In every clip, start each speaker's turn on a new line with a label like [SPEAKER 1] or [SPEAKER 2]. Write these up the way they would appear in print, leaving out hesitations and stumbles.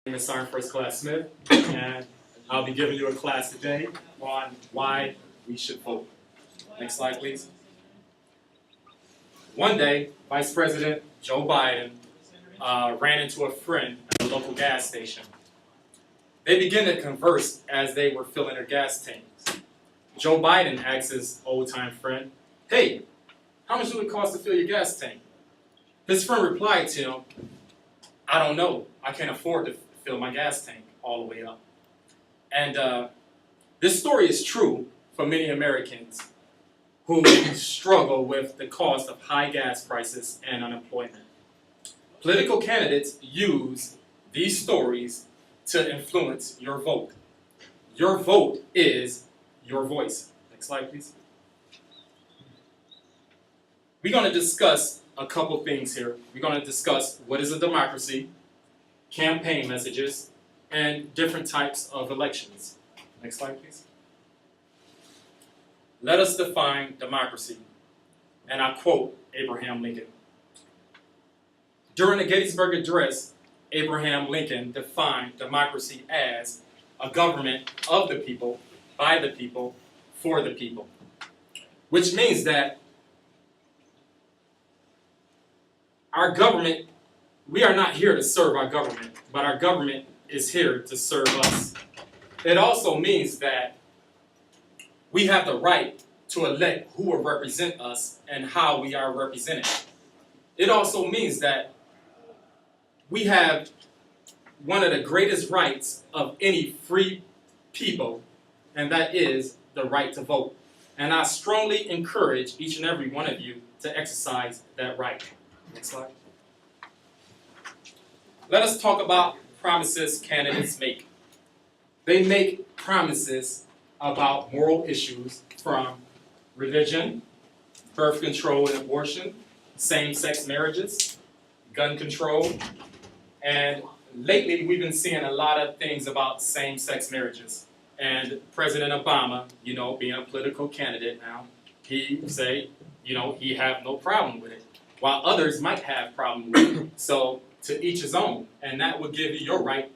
[SPEAKER 1] name is Sergeant First Class Smith, and I'll be giving you a class today on why we should vote. Next slide, please. One day, Vice President Joe Biden ran into a friend at a local gas station. They began to converse as they were filling their gas tanks. Joe Biden asked his old-time friend, "Hey, how much do it cost to fill your gas tank?" His friend replied to him, "I don't know. I can't afford to fill my gas tank all the way up." And this story is true for many Americans who struggle with the cost of high gas prices and unemployment. Political candidates use these stories to influence your vote. Your vote is your voice. Next slide, please. We're going to discuss a couple things here. We're going to discuss what is a democracy, campaign messages, and different types of elections. Next slide, please. Let us define democracy. And I quote Abraham Lincoln. During the Gettysburg Address, Abraham Lincoln defined democracy as a government of the people, by the people, for the people. Which means that our government, we are not here to serve our government, but our government is here to serve us. It also means that we have the right to elect who will represent us and how we are represented. It also means that we have one of the greatest rights of any free people, and that is the right to vote. And I strongly encourage each and every one of you to exercise that right. Next slide. Let us talk about promises candidates make. They make promises about moral issues from religion, birth control and abortion, same-sex marriages, gun control, and lately we've been seeing a lot of things about same-sex marriages. And President Obama, being a political candidate now, he say, he have no problem with it, while others might have problem with it. So to each his own, and that will give you your right.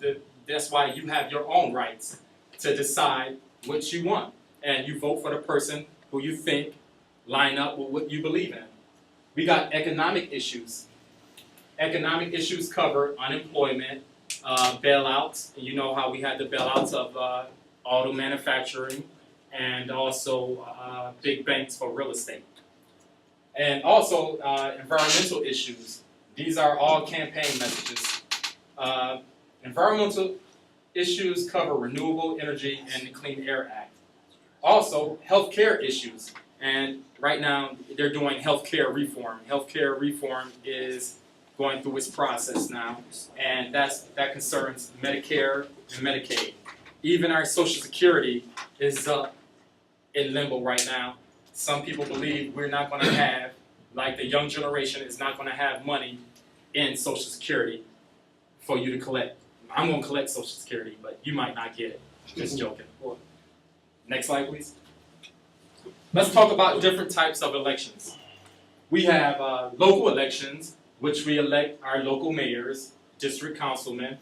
[SPEAKER 1] That's why you have your own rights to decide what you want, and you vote for the person who you think line up with what you believe in. We got economic issues. Economic issues cover unemployment, bailouts. You know how we had the bailouts of auto manufacturing, and also big banks for real estate. And also environmental issues. These are all campaign messages. Environmental issues cover renewable energy and the Clean Air Act. Also, healthcare issues. And right now, they're doing healthcare reform. Healthcare reform is going through its process now, and that concerns Medicare and Medicaid. Even our Social Security is in limbo right now. Some people believe we're not going to have, like the young generation is not going to have money in Social Security for you to collect. I'm going to collect Social Security, but you might not get it. Just joking. Next slide, please. Let's talk about different types of elections. We have local elections, which we elect our local mayors, district councilmen.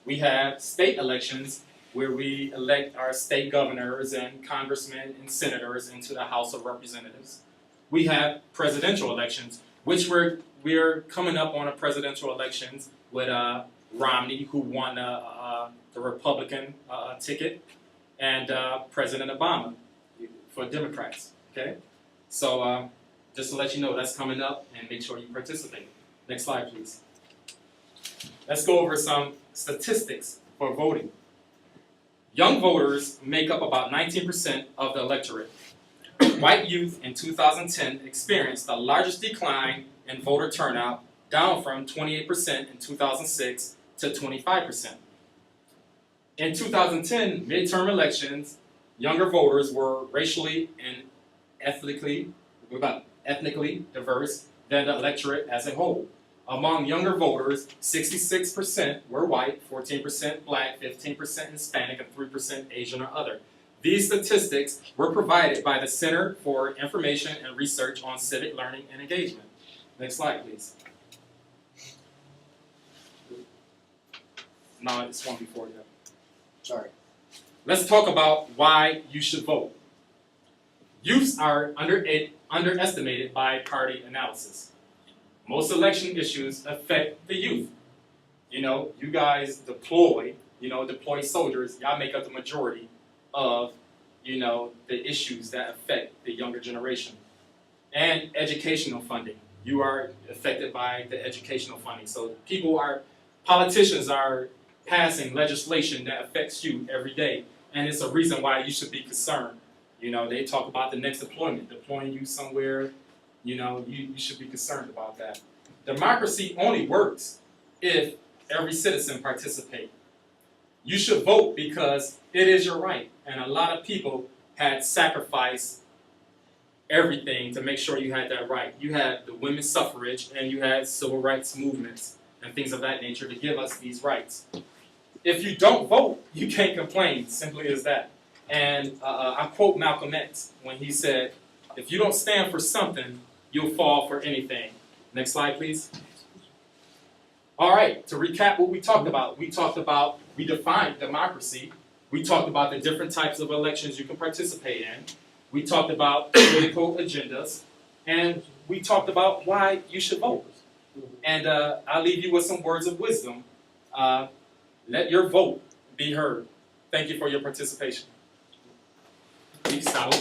[SPEAKER 1] We have state elections, where we elect our state governors and congressmen and senators into the House of Representatives. We have presidential elections, which we're coming up on a presidential elections with Romney, who won the Republican ticket, and President Obama for Democrats. Okay, so just to let you know, that's coming up, and make sure you participate. Next slide, please. Let's go over some statistics for voting. Young voters make up about 19% of the electorate. White youth in 2010 experienced the largest decline in voter turnout, down from 28% in 2006 to 25%. In 2010 midterm elections, younger voters were racially and ethnically diverse than the electorate as a whole. Among younger voters, 66% were white, 14% black, 15% Hispanic, and 3% Asian or other. These statistics were provided by the Center for Information and Research on Civic Learning and Engagement. Next slide, please. No, it's one before you.
[SPEAKER 2] Sorry.
[SPEAKER 1] Let's talk about why you should vote. Youths are underestimated by party analysis. Most election issues affect the youth. You know, you guys deploy soldiers. Y'all make up the majority of, the issues that affect the younger generation. And educational funding. You are affected by the educational funding. So politicians are passing legislation that affects you every day. And it's a reason why you should be concerned. They talk about the next deploying you somewhere. You should be concerned about that. Democracy only works if every citizen participates. You should vote because it is your right. And a lot of people had sacrificed everything to make sure you had that right. You had the women's suffrage and you had civil rights movements and things of that nature to give us these rights. If you don't vote, you can't complain, simply as that. And I quote Malcolm X when he said, if you don't stand for something, you'll fall for anything. Next slide, please. All right, to recap what we talked about, we defined democracy. We talked about the different types of elections you can participate in. We talked about political agendas. And we talked about why you should vote. And I'll leave you with some words of wisdom. Let your vote be heard. Thank you for your participation. Please stop.